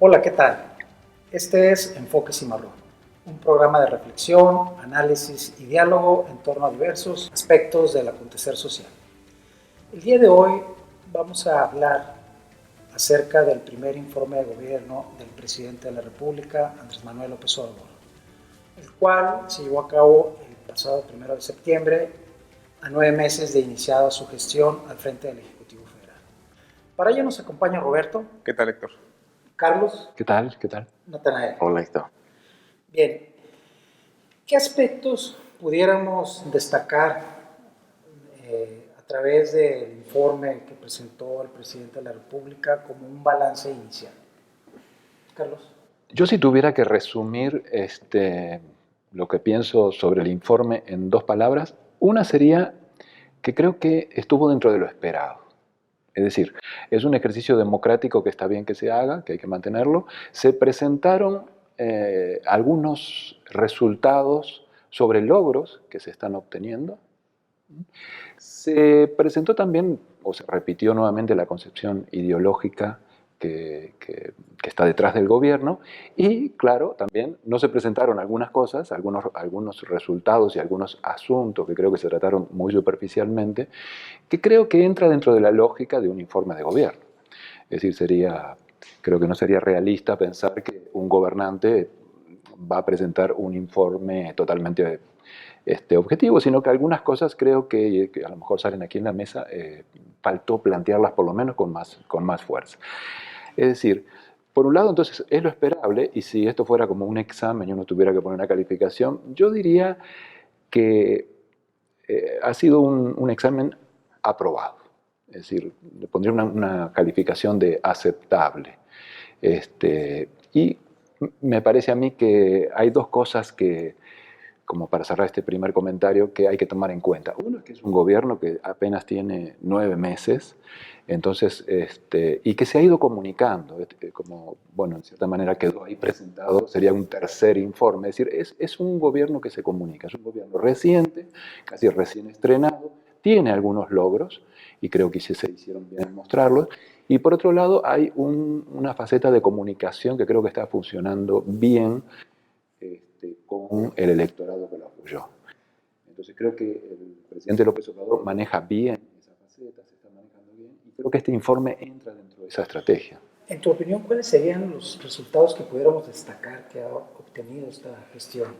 Hola, ¿qué tal? Este es Enfoque Cimarrón, un programa de reflexión, análisis y diálogo en torno a diversos aspectos del acontecer social. El día de hoy vamos a hablar acerca del primer informe de gobierno del presidente de la República, Andrés Manuel López Obrador, el cual se llevó a cabo el pasado 1 de septiembre, a 9 meses de iniciada su gestión al frente del Ejecutivo Federal. Para ello nos acompaña Roberto. ¿Qué tal, Héctor? Carlos. ¿Qué tal? ¿Qué tal? Natanael. Hola, Héctor. Bien, ¿qué aspectos pudiéramos destacar a través del informe que presentó el presidente de la República como un balance inicial? Carlos. Yo si tuviera que resumir lo que pienso sobre el informe en 2 palabras, una sería que creo que estuvo dentro de lo esperado. Es decir, es un ejercicio democrático que está bien que se haga, que hay que mantenerlo. Se presentaron algunos resultados sobre logros que se están obteniendo. Se presentó también, o se repitió nuevamente la concepción ideológica que está detrás del gobierno y, claro, también no se presentaron algunas cosas, algunos resultados y algunos asuntos que creo que se trataron muy superficialmente, que creo que entra dentro de la lógica de un informe de gobierno. Es decir, creo que no sería realista pensar que un gobernante va a presentar un informe totalmente objetivo, sino que algunas cosas creo que a lo mejor salen aquí en la mesa, faltó plantearlas por lo menos con más fuerza. Es decir, por un lado entonces es lo esperable, y si esto fuera como un examen y uno tuviera que poner una calificación, yo diría que ha sido un examen aprobado. Es decir, le pondría una calificación de aceptable. Y me parece a mí que hay 2 cosas que, como para cerrar este primer comentario, que hay que tomar en cuenta. Uno es que es un gobierno que apenas tiene 9 meses, entonces, y que se ha ido comunicando, como, bueno, en cierta manera quedó ahí presentado, sería un tercer informe, es decir, es un gobierno que se comunica, es un gobierno reciente, casi recién estrenado, tiene algunos logros, y creo que se hicieron bien en mostrarlos, y por otro lado hay una faceta de comunicación que creo que está funcionando bien, con el electorado que lo apoyó. Entonces creo que el presidente López Obrador maneja bien esa faceta, se está manejando bien, y creo que este informe entra dentro de esa estrategia. En tu opinión, ¿cuáles serían los resultados que pudiéramos destacar que ha obtenido esta gestión?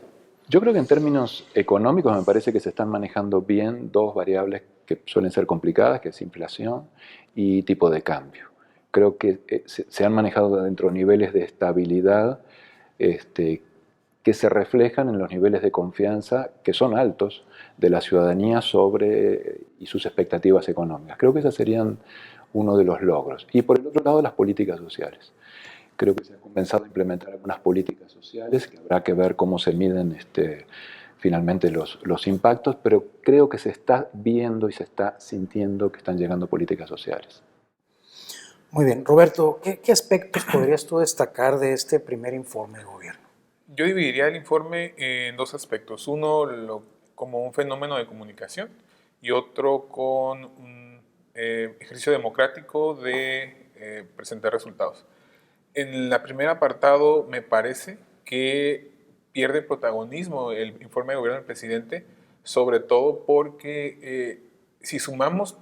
Yo creo que en términos económicos me parece que se están manejando bien 2 variables que suelen ser complicadas, que es inflación y tipo de cambio. Creo que se han manejado dentro de niveles de estabilidad que se reflejan en los niveles de confianza que son altos de la ciudadanía sobre y sus expectativas económicas. Creo que esos serían uno de los logros. Y por el otro lado, las políticas sociales. Creo que se ha comenzado a implementar algunas políticas sociales que habrá que ver cómo se miden finalmente los impactos, pero creo que se está viendo y se está sintiendo que están llegando políticas sociales. Muy bien. Roberto, ¿qué aspectos podrías tú destacar de este primer informe de gobierno? Yo dividiría el informe en 2 aspectos. Uno como un fenómeno de comunicación y otro con un ejercicio democrático de presentar resultados. En el primer apartado me parece que pierde protagonismo el informe de gobierno del presidente, sobre todo porque si sumamos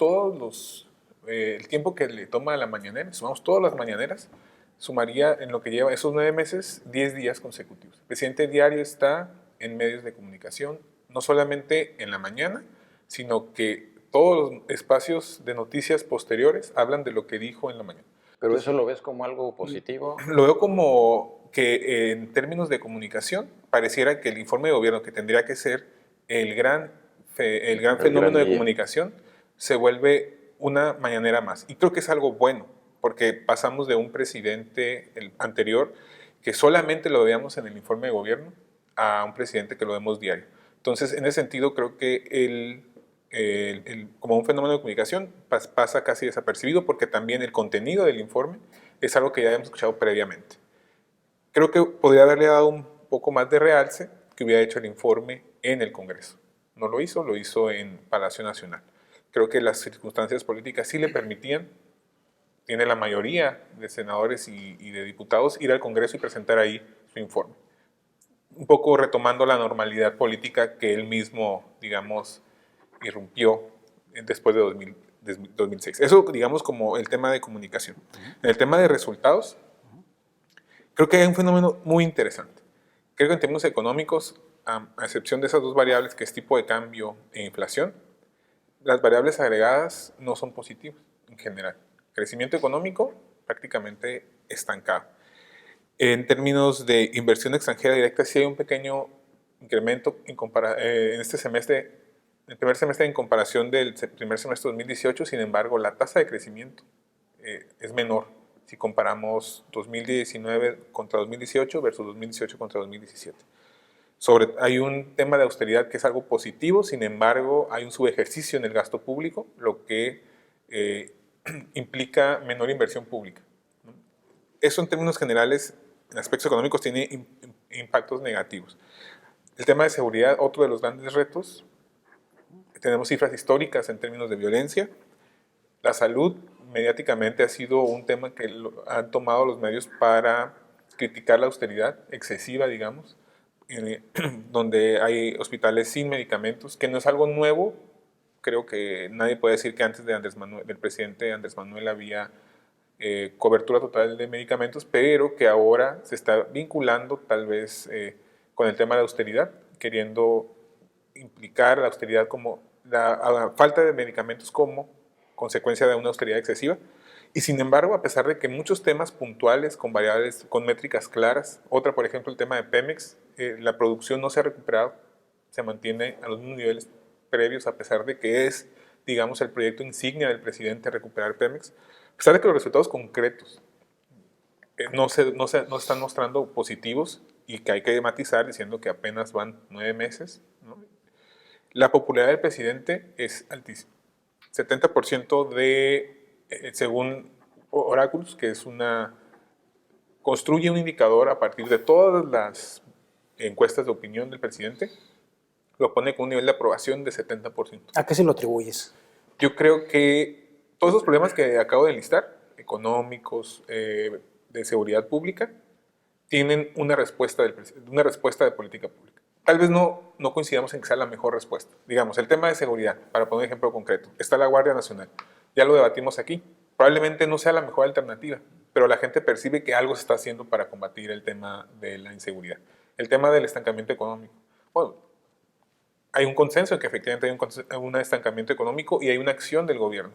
el tiempo que le toma a la mañanera, sumamos todas las mañaneras, sumaría en lo que lleva esos 9 meses 10 días consecutivos. El presidente diario está en medios de comunicación, no solamente en la mañana, sino que todos los espacios de noticias posteriores hablan de lo que dijo en la mañana. ¿Pero eso lo ves como algo positivo? Lo veo como que en términos de comunicación pareciera que el informe de gobierno, que tendría que ser el gran fenómeno de comunicación, se vuelve una mañanera más. Y creo que es algo bueno, porque pasamos de un presidente, el anterior, que solamente lo veíamos en el informe de gobierno, a un presidente que lo vemos diario. Entonces, en ese sentido, creo que como un fenómeno de comunicación pasa casi desapercibido, porque también el contenido del informe es algo que ya habíamos escuchado previamente. Creo que podría haberle dado un poco más de realce que hubiera hecho el informe en el Congreso. No lo hizo en Palacio Nacional. Creo que las circunstancias políticas sí le permitían tiene la mayoría de senadores y de diputados, ir al Congreso y presentar ahí su informe. Un poco retomando la normalidad política que él mismo, digamos, irrumpió después de 2006. Eso, digamos, como el tema de comunicación. En el tema de resultados, creo que hay un fenómeno muy interesante. Creo que en términos económicos, a excepción de esas dos variables, que es tipo de cambio e inflación, las variables agregadas no son positivas en general. Crecimiento económico prácticamente estancado. En términos de inversión extranjera directa, sí hay un pequeño incremento en este semestre, el primer semestre en comparación del primer semestre de 2018, sin embargo, la tasa de crecimiento es menor si comparamos 2019 contra 2018 versus 2018 contra 2017. Hay un tema de austeridad que es algo positivo, sin embargo, hay un subejercicio en el gasto público, lo que implica menor inversión pública. Eso en términos generales, en aspectos económicos, tiene impactos negativos. El tema de seguridad, otro de los grandes retos. Tenemos cifras históricas en términos de violencia. La salud, mediáticamente, ha sido un tema que han tomado los medios para criticar la austeridad excesiva, digamos, donde hay hospitales sin medicamentos, que no es algo nuevo. Creo que nadie puede decir que antes del presidente Andrés Manuel había cobertura total de medicamentos, pero que ahora se está vinculando tal vez con el tema de austeridad, queriendo implicar la austeridad como la falta de medicamentos como consecuencia de una austeridad excesiva. Y sin embargo, a pesar de que muchos temas puntuales con variables, con métricas claras, otra por ejemplo el tema de Pemex, la producción no se ha recuperado, se mantiene a los mismos niveles previos, a pesar de que es, digamos, el proyecto insignia del presidente recuperar Pemex, a pesar de que los resultados concretos no están mostrando positivos y que hay que matizar diciendo que apenas van 9 meses, ¿no? La popularidad del presidente es altísima. 70% según Oráculos, que es construye un indicador a partir de todas las encuestas de opinión del presidente, lo pone con un nivel de aprobación de 70%. ¿A qué se lo atribuyes? Yo creo que todos esos problemas que acabo de listar, económicos, de seguridad pública, tienen una respuesta de política pública. Tal vez no coincidamos en que sea la mejor respuesta. Digamos, el tema de seguridad, para poner un ejemplo concreto, está la Guardia Nacional. Ya lo debatimos aquí. Probablemente no sea la mejor alternativa, pero la gente percibe que algo se está haciendo para combatir el tema de la inseguridad. El tema del estancamiento económico. Bueno, hay un consenso en que efectivamente hay un estancamiento económico y hay una acción del gobierno.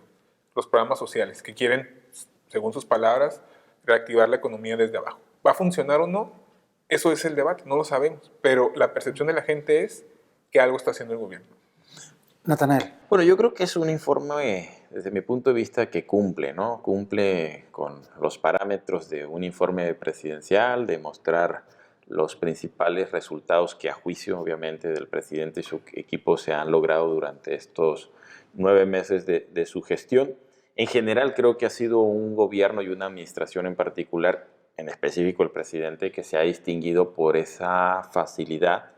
Los programas sociales que quieren, según sus palabras, reactivar la economía desde abajo. ¿Va a funcionar o no? Eso es el debate, no lo sabemos, pero la percepción de la gente es que algo está haciendo el gobierno. Natanael. Bueno, yo creo que es un informe, desde mi punto de vista, que cumple, ¿no? Cumple con los parámetros de un informe presidencial, de mostrar los principales resultados que a juicio, obviamente, del presidente y su equipo se han logrado durante estos 9 meses de su gestión. En general, creo que ha sido un gobierno y una administración en particular, en específico el presidente, que se ha distinguido por esa facilidad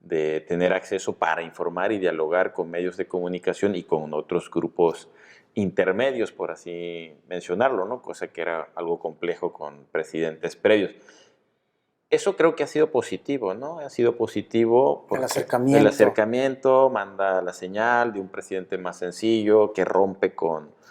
de tener acceso para informar y dialogar con medios de comunicación y con otros grupos intermedios, por así mencionarlo, ¿no? Cosa que era algo complejo con presidentes previos. Eso creo que ha sido positivo, ¿no? Ha sido positivo porque el acercamiento manda la señal de un presidente más sencillo, que rompe con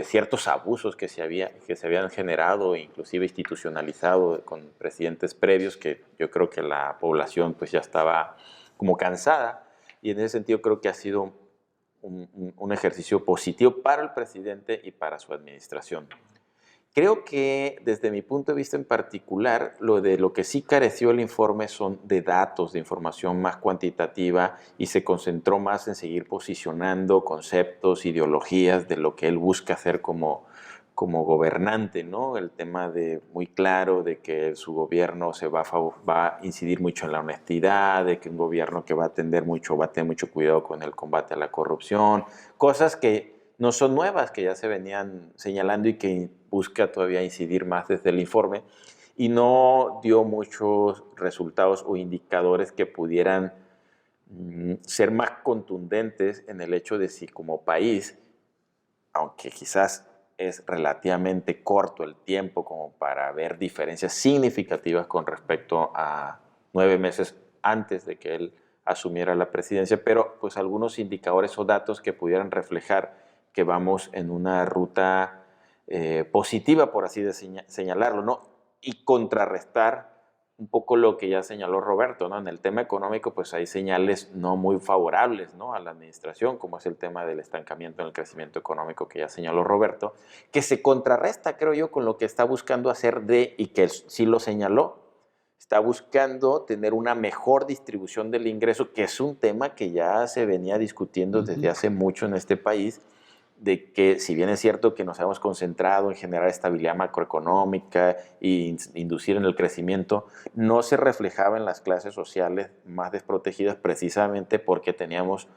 ciertos abusos que se habían generado, inclusive institucionalizado con presidentes previos, que yo creo que la población pues ya estaba como cansada, y en ese sentido creo que ha sido un ejercicio positivo para el presidente y para su administración. Creo que desde mi punto de vista en particular, lo que sí careció el informe son de datos, de información más cuantitativa, y se concentró más en seguir posicionando conceptos, ideologías de lo que él busca hacer como gobernante, ¿no? El tema muy claro de que su gobierno va a incidir mucho en la honestidad, de que un gobierno que va a tener mucho cuidado con el combate a la corrupción, cosas que no son nuevas, que ya se venían señalando y que busca todavía incidir más desde el informe, y no dio muchos resultados o indicadores que pudieran ser más contundentes en el hecho de si como país, aunque quizás es relativamente corto el tiempo como para ver diferencias significativas con respecto a 9 meses antes de que él asumiera la presidencia, pero pues algunos indicadores o datos que pudieran reflejar que vamos en una ruta positiva, por así señalarlo, ¿no? Y contrarrestar un poco lo que ya señaló Roberto, ¿no? En el tema económico, pues hay señales no muy favorables, ¿no?, a la administración, como es el tema del estancamiento en el crecimiento económico que ya señaló Roberto, que se contrarresta, creo yo, con lo que está buscando hacer y que sí lo señaló, está buscando tener una mejor distribución del ingreso, que es un tema que ya se venía discutiendo desde hace mucho en este país, de que si bien es cierto que nos hemos concentrado en generar estabilidad macroeconómica e inducir en el crecimiento, no se reflejaba en las clases sociales más desprotegidas precisamente porque teníamos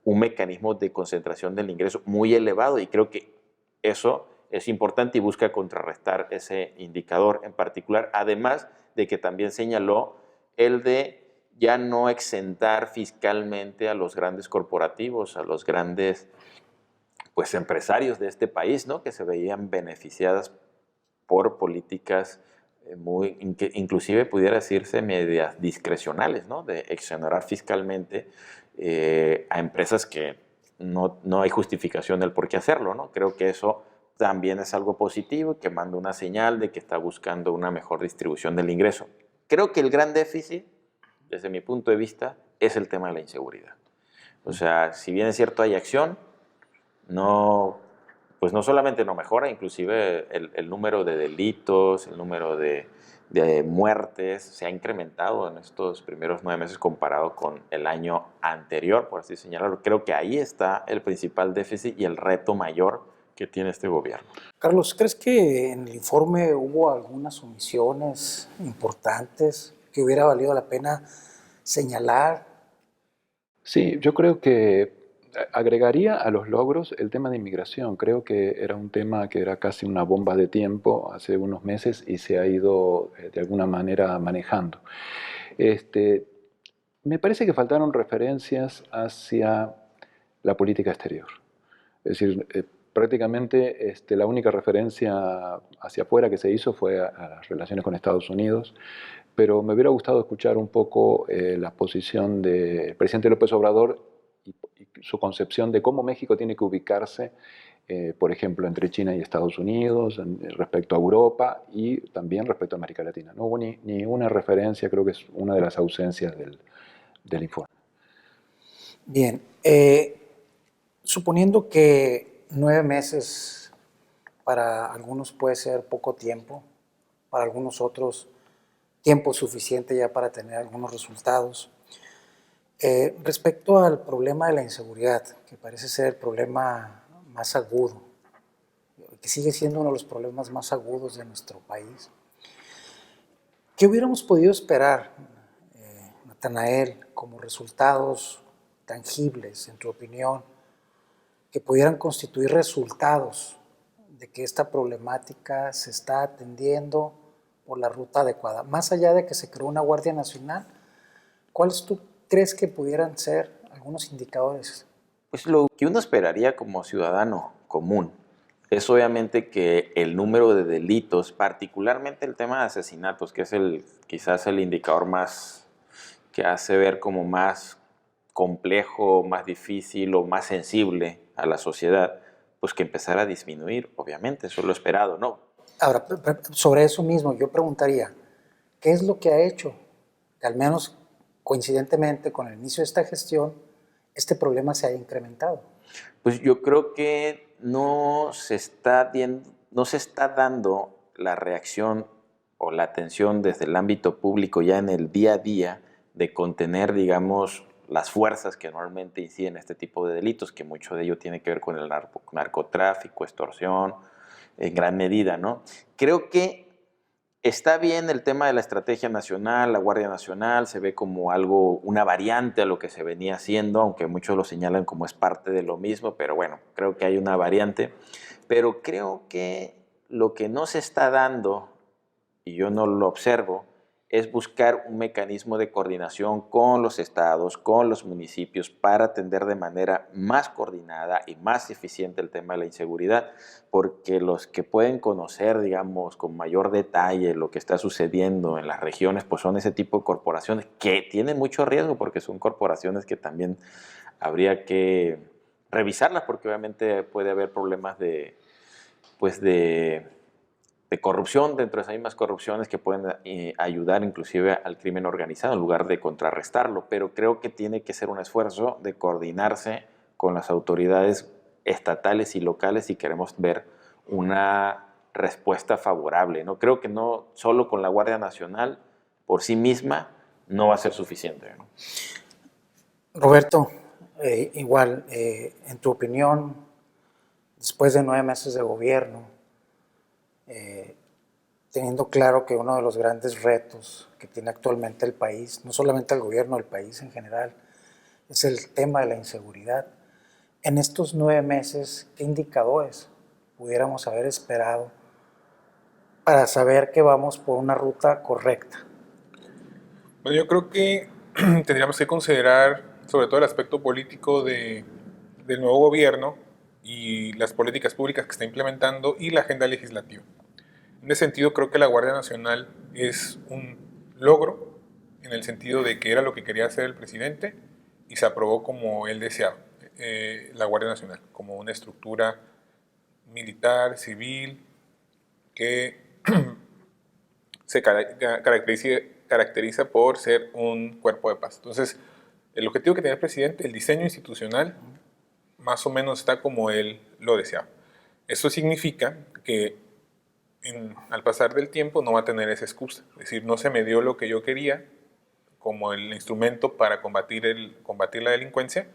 un mecanismo de concentración del ingreso muy elevado, y creo que eso es importante y busca contrarrestar ese indicador en particular, además de que también señaló el de ya no exentar fiscalmente a los grandes corporativos, a los grandes pues empresarios de este país, ¿no?, que se veían beneficiadas por políticas inclusive pudiera decirse medias discrecionales, ¿no?, de exonerar fiscalmente a empresas que no hay justificación del por qué hacerlo, ¿no? Creo que eso también es algo positivo, que manda una señal de que está buscando una mejor distribución del ingreso. Creo que el gran déficit, desde mi punto de vista, es el tema de la inseguridad. O sea, si bien es cierto hay acción, pues no solamente no mejora, inclusive el número de delitos, el número de muertes se ha incrementado en estos primeros 9 meses comparado con el año anterior, por así señalarlo. Creo que ahí está el principal déficit y el reto mayor que tiene este gobierno. Carlos, ¿crees que en el informe hubo algunas omisiones importantes que hubiera valido la pena señalar? Sí, yo creo que agregaría a los logros el tema de inmigración. Creo que era un tema que era casi una bomba de tiempo hace unos meses y se ha ido de alguna manera manejando. Me parece que faltaron referencias hacia la política exterior. Es decir, prácticamente la única referencia hacia afuera que se hizo fue a las relaciones con Estados Unidos, pero me hubiera gustado escuchar un poco la posición del presidente López Obrador y su concepción de cómo México tiene que ubicarse, por ejemplo, entre China y Estados Unidos, respecto a Europa y también respecto a América Latina. No hubo ni una referencia, creo que es una de las ausencias del informe. Bien, suponiendo que 9 meses para algunos puede ser poco tiempo, para algunos otros tiempo suficiente ya para tener algunos resultados. Respecto al problema de la inseguridad, que parece ser el problema más agudo, que sigue siendo uno de los problemas más agudos de nuestro país, ¿qué hubiéramos podido esperar, Natanael, como resultados tangibles, en tu opinión, que pudieran constituir resultados de que esta problemática se está atendiendo por la ruta adecuada? Más allá de que se creó una Guardia Nacional, ¿cuáles tú crees que pudieran ser algunos indicadores? Pues lo que uno esperaría como ciudadano común es obviamente que el número de delitos, particularmente el tema de asesinatos, que es quizás el indicador más que hace ver como más complejo, más difícil o más sensible a la sociedad, pues que empezara a disminuir, obviamente, eso es lo esperado, ¿no? Ahora, sobre eso mismo, yo preguntaría, ¿qué es lo que ha hecho que al menos coincidentemente con el inicio de esta gestión, este problema se haya incrementado? Pues yo creo que no se está dando la reacción o la atención desde el ámbito público ya en el día a día de contener, digamos, las fuerzas que normalmente inciden en este tipo de delitos, que mucho de ello tiene que ver con el narcotráfico, extorsión, en gran medida, ¿no? Creo que está bien el tema de la estrategia nacional, la Guardia Nacional, se ve como algo, una variante a lo que se venía haciendo, aunque muchos lo señalan como es parte de lo mismo, pero bueno, creo que hay una variante. Pero creo que lo que no se está dando, y yo no lo observo, es buscar un mecanismo de coordinación con los estados, con los municipios, para atender de manera más coordinada y más eficiente el tema de la inseguridad, porque los que pueden conocer, digamos, con mayor detalle lo que está sucediendo en las regiones, pues son ese tipo de corporaciones que tienen mucho riesgo, porque son corporaciones que también habría que revisarlas, porque obviamente puede haber problemas de corrupción dentro de esas mismas corrupciones que pueden ayudar inclusive al crimen organizado en lugar de contrarrestarlo, pero creo que tiene que ser un esfuerzo de coordinarse con las autoridades estatales y locales si queremos ver una respuesta favorable, ¿no? Creo que no solo con la Guardia Nacional por sí misma no va a ser suficiente, ¿no? Roberto, igual, en tu opinión, después de 9 meses de gobierno, teniendo claro que uno de los grandes retos que tiene actualmente el país, no solamente el gobierno, el país en general, es el tema de la inseguridad. En estos 9 meses, ¿qué indicadores pudiéramos haber esperado para saber que vamos por una ruta correcta? Bueno, yo creo que tendríamos que considerar sobre todo el aspecto político del nuevo gobierno y las políticas públicas que está implementando y la agenda legislativa. En ese sentido, creo que la Guardia Nacional es un logro en el sentido de que era lo que quería hacer el presidente y se aprobó como él deseaba. La Guardia Nacional, como una estructura militar, civil, que se caracteriza por ser un cuerpo de paz. Entonces, el objetivo que tenía el presidente, el diseño institucional, más o menos está como él lo deseaba. Eso significa que al pasar del tiempo no va a tener esa excusa. Es decir, no se me dio lo que yo quería como el instrumento para combatir la delincuencia,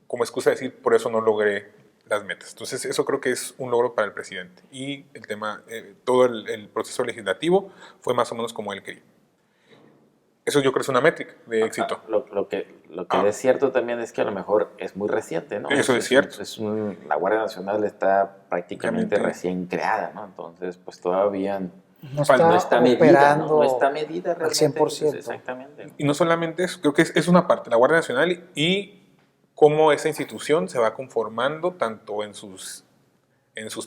como excusa de decir, por eso no logré las metas. Entonces, eso creo que es un logro para el presidente. Y el tema, todo el proceso legislativo fue más o menos como él quería. Eso yo creo que es una métrica de éxito. Lo que es cierto también es que a lo mejor es muy reciente, ¿no? Eso es cierto. La Guardia Nacional está prácticamente recién creada, ¿no? Entonces, pues todavía no está medida, no está medida realmente. Al 100%. Exactamente. Y no solamente eso, creo que es una parte, la Guardia Nacional y cómo esa institución se va conformando tanto en sus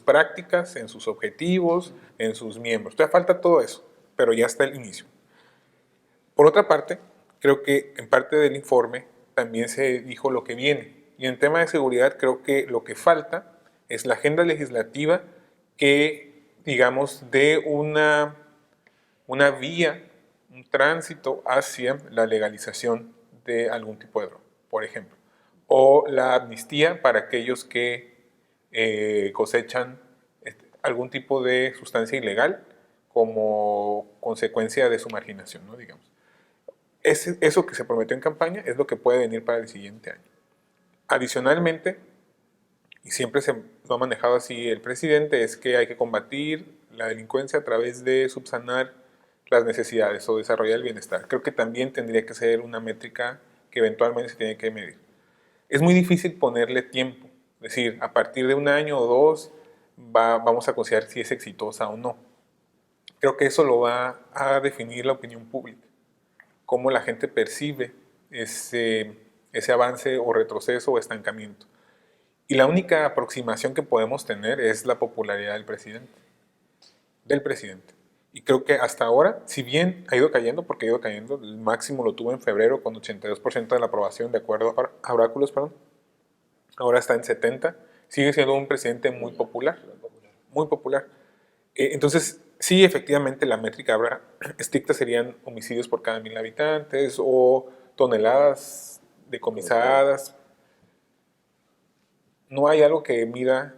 prácticas, en sus objetivos, en sus miembros. Todavía falta todo eso, pero ya está el inicio. Por otra parte, creo que en parte del informe también se dijo lo que viene. Y en tema de seguridad creo que lo que falta es la agenda legislativa que, digamos, dé una vía, un tránsito hacia la legalización de algún tipo de droga, por ejemplo. O la amnistía para aquellos que cosechan algún tipo de sustancia ilegal como consecuencia de su marginación, ¿no? Digamos. Eso que se prometió en campaña es lo que puede venir para el siguiente año. Adicionalmente, y siempre se lo ha manejado así el presidente, es que hay que combatir la delincuencia a través de subsanar las necesidades o desarrollar el bienestar. Creo que también tendría que ser una métrica que eventualmente se tiene que medir. Es muy difícil ponerle tiempo, es decir, a partir de 1 año o 2 vamos a considerar si es exitosa o no. Creo que eso lo va a definir la opinión pública, cómo la gente percibe ese avance o retroceso o estancamiento. Y la única aproximación que podemos tener es la popularidad del presidente. Y creo que hasta ahora, si bien ha ido cayendo, porque ha ido cayendo, el máximo lo tuvo en febrero con 82% de la aprobación de acuerdo a Oráculos, ahora está en 70%, sigue siendo un presidente muy popular, muy popular. Entonces, sí, efectivamente, la métrica estricta serían homicidios por cada 1,000 habitantes o toneladas decomisadas. No hay algo que mida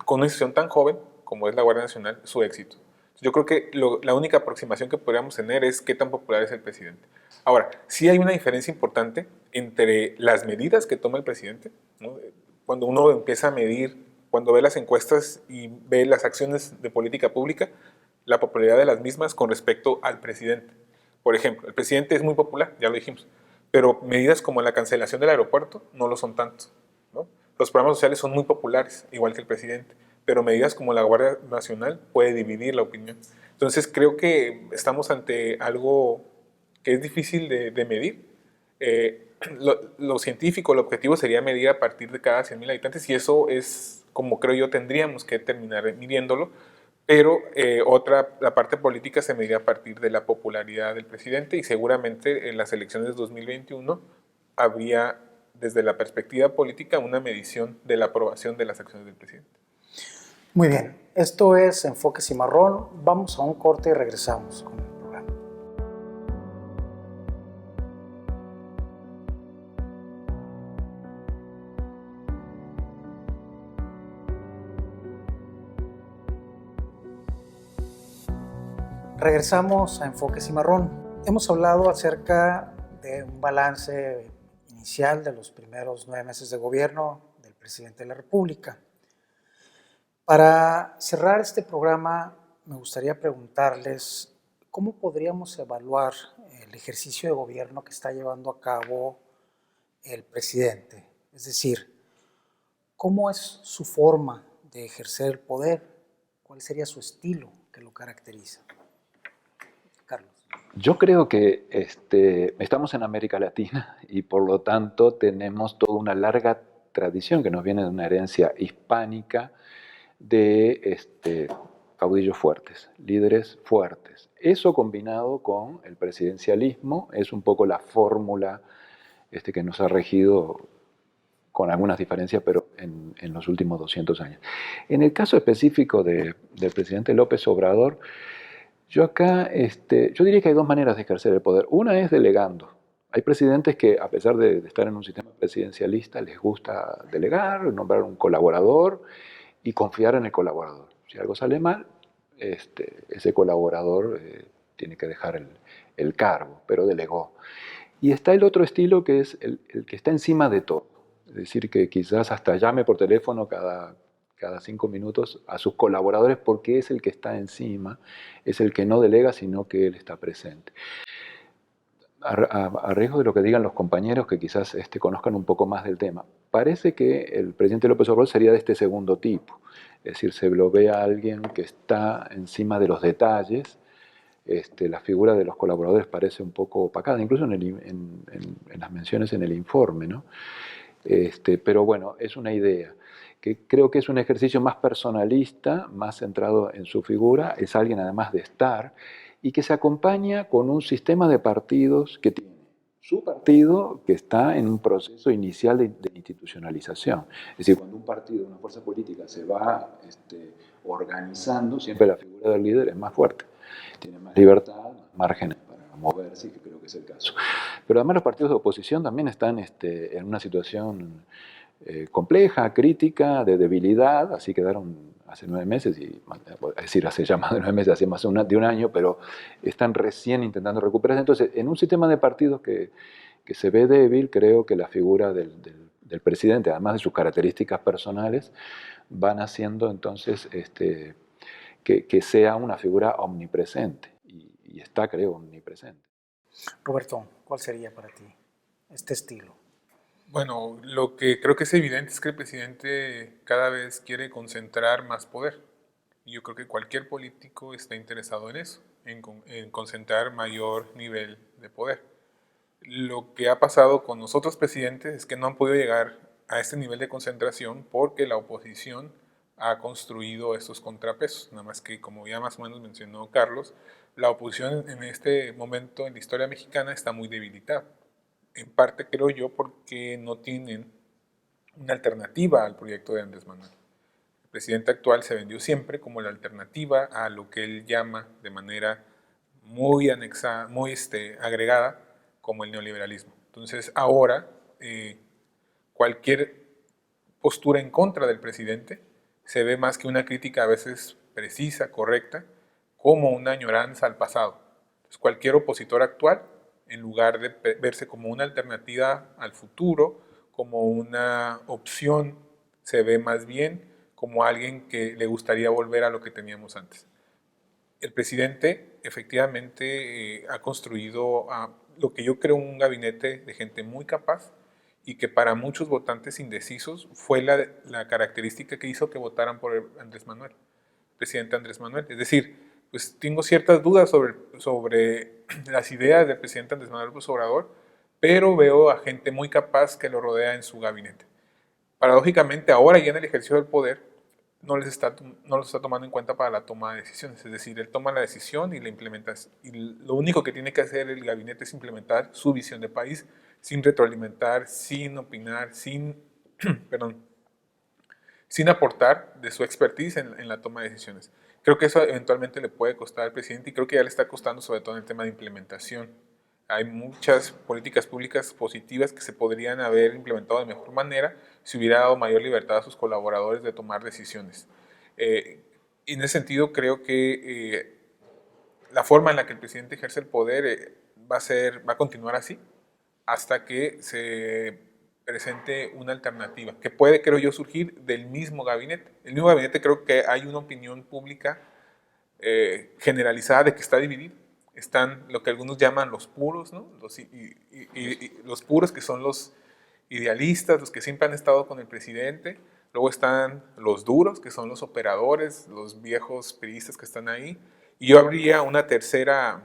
con una institución tan joven como es la Guardia Nacional su éxito. Yo creo que la única aproximación que podríamos tener es qué tan popular es el presidente. Ahora, sí hay una diferencia importante entre las medidas que toma el presidente, ¿no? Cuando uno empieza a medir, cuando ve las encuestas y ve las acciones de política pública, la popularidad de las mismas con respecto al presidente. Por ejemplo, el presidente es muy popular, ya lo dijimos, pero medidas como la cancelación del aeropuerto no lo son tanto, ¿no? Los programas sociales son muy populares, igual que el presidente, pero medidas como la Guardia Nacional puede dividir la opinión. Entonces creo que estamos ante algo que es difícil de medir. Lo científico, lo objetivo sería medir a partir de cada 100.000 habitantes y eso es como creo yo tendríamos que terminar midiéndolo, pero la parte política se mide a partir de la popularidad del presidente y seguramente en las elecciones de 2021 habría desde la perspectiva política una medición de la aprobación de las acciones del presidente. Muy bien, esto es Enfoque Cimarrón. Vamos a un corte y regresamos con el programa. Regresamos a Enfoque Cimarrón. Hemos hablado acerca de un balance inicial de los primeros 9 meses de gobierno del presidente de la República. Para cerrar este programa, me gustaría preguntarles cómo podríamos evaluar el ejercicio de gobierno que está llevando a cabo el presidente. Es decir, ¿cómo es su forma de ejercer el poder? ¿Cuál sería su estilo que lo caracteriza? Carlos. Yo creo que estamos en América Latina y por lo tanto tenemos toda una larga tradición que nos viene de una herencia hispánica de caudillos fuertes, líderes fuertes. Eso combinado con el presidencialismo es un poco la fórmula que nos ha regido con algunas diferencias, pero en los últimos 200 años. En el caso específico del presidente López Obrador, yo acá, yo diría que hay 2 maneras de ejercer el poder. Una es delegando. Hay presidentes que, a pesar de estar en un sistema presidencialista, les gusta delegar, nombrar un colaborador y confiar en el colaborador. Si algo sale mal, ese colaborador tiene que dejar el cargo, pero delegó. Y está el otro estilo que es el que está encima de todo. Es decir, que quizás hasta llame por teléfono cada 5 minutos a sus colaboradores porque es el que está encima, es el que no delega, sino que él está presente. A riesgo de lo que digan los compañeros que quizás conozcan un poco más del tema, parece que el presidente López Obrador sería de este segundo tipo. Es decir, se lo ve a alguien que está encima de los detalles. La figura de los colaboradores parece un poco opacada, incluso en las menciones en el informe, ¿no? Pero bueno, es una idea que creo que es un ejercicio más personalista, más centrado en su figura, es alguien además de estar, y que se acompaña con un sistema de partidos que tiene su partido que está en un proceso inicial de institucionalización. Es decir, cuando un partido, una fuerza política se va organizando, siempre la figura del líder es más fuerte, tiene más libertad, más márgenes para moverse, que creo que es el caso. Pero además los partidos de oposición también están en una situación compleja, crítica, de debilidad, así quedaron hace 9 meses, es decir, hace ya más de 9 meses, hace más de un año, pero están recién intentando recuperarse. Entonces, en un sistema de partidos que se ve débil, creo que la figura del presidente, además de sus características personales, van haciendo entonces que sea una figura omnipresente, y está, creo, omnipresente. Roberto, ¿cuál sería para ti este estilo? Bueno, lo que creo que es evidente es que el presidente cada vez quiere concentrar más poder. Y yo creo que cualquier político está interesado en eso, en concentrar mayor nivel de poder. Lo que ha pasado con los otros presidentes es que no han podido llegar a este nivel de concentración porque la oposición ha construido estos contrapesos. Nada más que, como ya más o menos mencionó Carlos, la oposición en este momento en la historia mexicana está muy debilitada. En parte, creo yo, porque no tienen una alternativa al proyecto de Andrés Manuel. El presidente actual se vendió siempre como la alternativa a lo que él llama de manera muy anexada, muy agregada, como el neoliberalismo. Entonces, ahora, cualquier postura en contra del presidente se ve más que una crítica a veces precisa, correcta, como una añoranza al pasado. Entonces, cualquier opositor actual, en lugar de verse como una alternativa al futuro, como una opción, se ve más bien como alguien que le gustaría volver a lo que teníamos antes. El presidente efectivamente ha construido lo que yo creo un gabinete de gente muy capaz y que para muchos votantes indecisos fue la característica que hizo que votaran por Andrés Manuel, presidente Andrés Manuel. Es decir, pues tengo ciertas dudas sobre las ideas del presidente Andrés Manuel López Obrador, pero veo a gente muy capaz que lo rodea en su gabinete. Paradójicamente, ahora ya en el ejercicio del poder, no los está tomando en cuenta para la toma de decisiones. Es decir, él toma la decisión y la implementa. Y lo único que tiene que hacer el gabinete es implementar su visión de país, sin retroalimentar, sin opinar, perdón, sin aportar de su expertise en la toma de decisiones. Creo que eso eventualmente le puede costar al presidente y creo que ya le está costando sobre todo en el tema de implementación. Hay muchas políticas públicas positivas que se podrían haber implementado de mejor manera si hubiera dado mayor libertad a sus colaboradores de tomar decisiones. En ese sentido, creo que la forma en la que el presidente ejerce el poder va a continuar así hasta que se presente una alternativa, que puede, creo yo, surgir del mismo gabinete. El mismo gabinete, creo que hay una opinión pública generalizada de que está dividido. Están lo que algunos llaman los puros, ¿no? Los puros, que son los idealistas, los que siempre han estado con el presidente. Luego están los duros, que son los operadores, los viejos priistas que están ahí. Y yo habría una tercera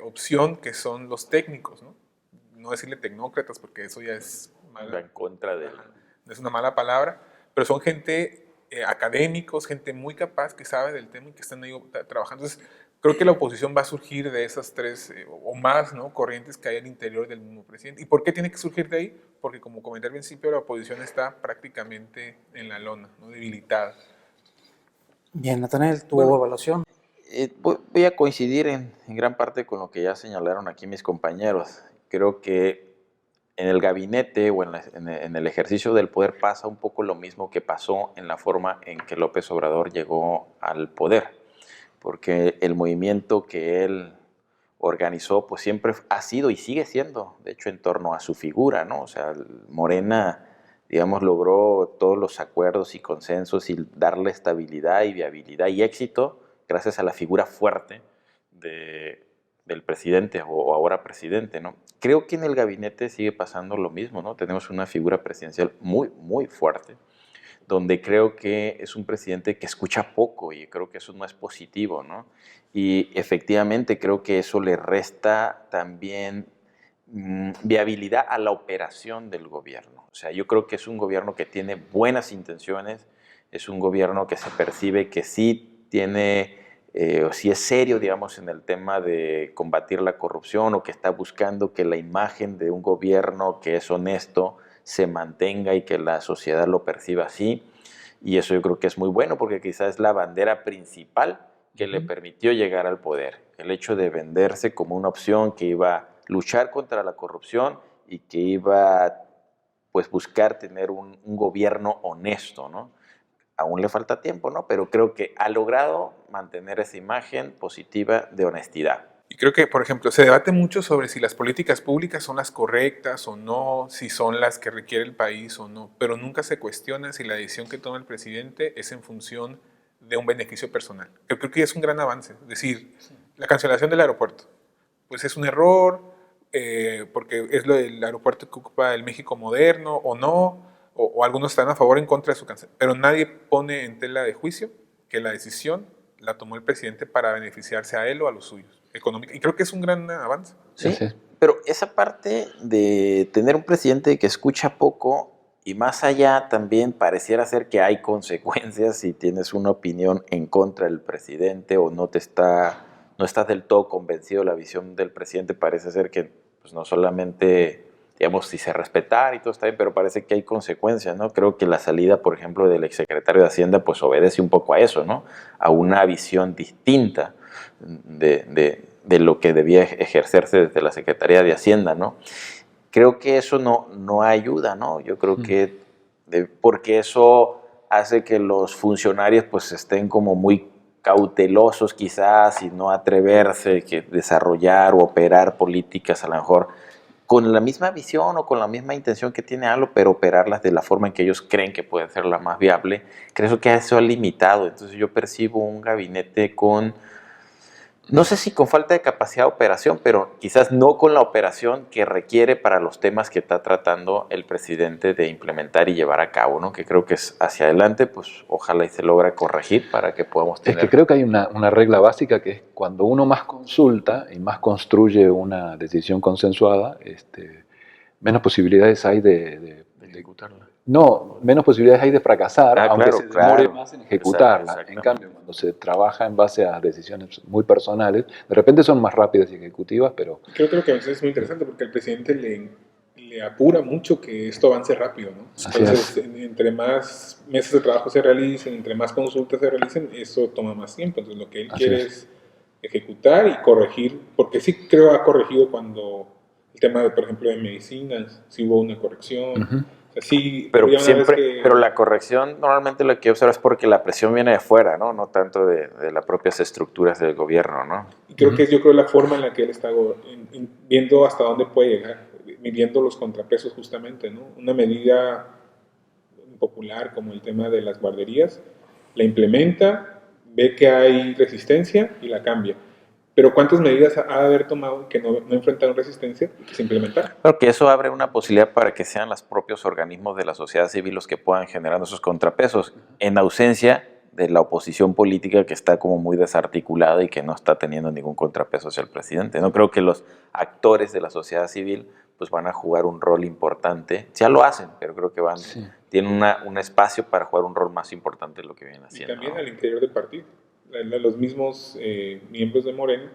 opción, que son los técnicos, ¿no? No decirle tecnócratas, porque eso ya es en contra de... es una mala palabra, pero son gente académicos, gente muy capaz que sabe del tema y que están ahí trabajando. Entonces, creo que la oposición va a surgir de esas tres o más, ¿no?, corrientes que hay al interior del mismo presidente. ¿Y por qué tiene que surgir de ahí? Porque, como comenté al principio, la oposición está prácticamente en la lona, ¿no?, debilitada. Bien, Natanael, tu evaluación. Voy a coincidir en gran parte con lo que ya señalaron aquí mis compañeros. Creo que en el gabinete o en el ejercicio del poder pasa un poco lo mismo que pasó en la forma en que López Obrador llegó al poder, porque el movimiento que él organizó pues siempre ha sido y sigue siendo, de hecho, en torno a su figura, ¿no? O sea, Morena, digamos, logró todos los acuerdos y consensos y darle estabilidad y viabilidad y éxito gracias a la figura fuerte del presidente o ahora presidente, ¿no? Creo que en el gabinete sigue pasando lo mismo, ¿no? Tenemos una figura presidencial muy, muy fuerte, donde creo que es un presidente que escucha poco y creo que eso no es positivo, ¿no? Y efectivamente creo que eso le resta también viabilidad a la operación del gobierno. O sea, yo creo que es un gobierno que tiene buenas intenciones, es un gobierno que se percibe que sí tiene, o sí es serio, digamos, en el tema de combatir la corrupción, o que está buscando que la imagen de un gobierno que es honesto se mantenga y que la sociedad lo perciba así. Y eso yo creo que es muy bueno, porque quizás es la bandera principal que le permitió llegar al poder. El hecho de venderse como una opción que iba a luchar contra la corrupción y que iba pues buscar tener un gobierno honesto, ¿no? Aún le falta tiempo, ¿no? Pero creo que ha logrado mantener esa imagen positiva de honestidad. Y creo que, por ejemplo, se debate mucho sobre si las políticas públicas son las correctas o no, si son las que requiere el país o no, pero nunca se cuestiona si la decisión que toma el presidente es en función de un beneficio personal. Yo creo que es un gran avance. Es decir, la cancelación del aeropuerto, pues es un error, porque es el aeropuerto que ocupa el México moderno o no, o algunos están a favor o en contra de su cancelación, pero nadie pone en tela de juicio que la decisión la tomó el presidente para beneficiarse a él o a los suyos, económica. Y creo que es un gran avance. Sí, pero esa parte de tener un presidente que escucha poco y más allá también pareciera ser que hay consecuencias si tienes una opinión en contra del presidente o no estás del todo convencido de la visión del presidente. Parece ser que pues, no solamente, digamos, si se respetar y todo está bien, pero parece que hay consecuencias, ¿no? Creo que la salida, por ejemplo, del exsecretario de Hacienda pues obedece un poco a eso, ¿no? A una visión distinta de lo que debía ejercerse desde la Secretaría de Hacienda, ¿no? Creo que eso no ayuda, ¿no? Yo creo que porque eso hace que los funcionarios pues estén como muy cautelosos quizás y no atreverse a desarrollar o operar políticas a lo mejor con la misma visión o con la misma intención que tiene ALO, pero operarlas de la forma en que ellos creen que puede ser la más viable. Creo que eso ha limitado. Entonces yo percibo un gabinete con No sé si con falta de capacidad de operación, pero quizás no con la operación que requiere para los temas que está tratando el presidente de implementar y llevar a cabo, ¿no? Que creo que es hacia adelante, pues ojalá y se logra corregir para que podamos tener... Es que creo que hay una regla básica que es cuando uno más consulta y más construye una decisión consensuada, menos posibilidades hay de ejecutarla. No, menos posibilidades hay de fracasar, aunque claro, se demore claro. más en ejecutarla. En cambio, cuando se trabaja en base a decisiones muy personales, de repente son más rápidas y ejecutivas, pero... Creo que es muy interesante porque el presidente le apura mucho que esto avance rápido, ¿no? Entonces, entre más meses de trabajo se realicen, entre más consultas se realicen, eso toma más tiempo. Entonces, lo que él quiere es ejecutar y corregir, porque sí creo ha corregido cuando el tema, de, por ejemplo, de medicinas, sí hubo una corrección. O sea, sí, pero siempre, pero la corrección normalmente lo que observa es porque la presión viene de fuera, ¿no? No tanto de las propias estructuras del gobierno, ¿no? Y creo que es la forma en la que él está viendo hasta dónde puede llegar, midiendo los contrapesos justamente, ¿no? Una medida popular como el tema de las guarderías, la implementa, ve que hay resistencia y la cambia. Pero ¿cuántas medidas ha de haber tomado que no enfrentaron resistencia y que se implementaron? Creo que eso abre una posibilidad para que sean los propios organismos de la sociedad civil los que puedan generar esos contrapesos, en ausencia de la oposición política que está como muy desarticulada y que no está teniendo ningún contrapeso hacia el presidente. No creo que los actores de la sociedad civil pues van a jugar un rol importante. Ya lo hacen, pero creo que tienen un espacio para jugar un rol más importante de lo que vienen haciendo. Y también al interior del partido. Los mismos miembros de Morena,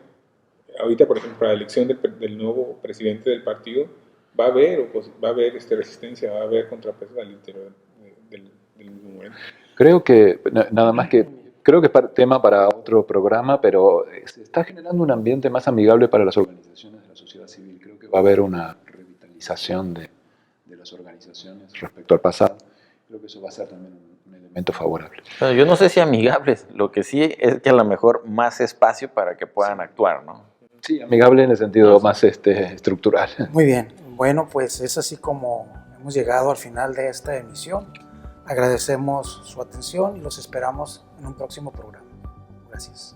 ahorita por ejemplo para la elección del nuevo presidente del partido, va a haber resistencia, va a haber contrapesos al interior del Morena. Creo que, nada más que, creo que es tema para otro programa, pero se está generando un ambiente más amigable para las organizaciones de la sociedad civil. Creo que va a haber una revitalización de las organizaciones respecto al pasado. Creo que eso va a ser también un elemento favorable. Yo no sé si amigables, lo que sí es que a lo mejor más espacio para que puedan actuar, ¿no? Sí, amigable en el sentido más estructural. Muy bien, bueno, pues es así como hemos llegado al final de esta emisión. Agradecemos su atención y los esperamos en un próximo programa. Gracias.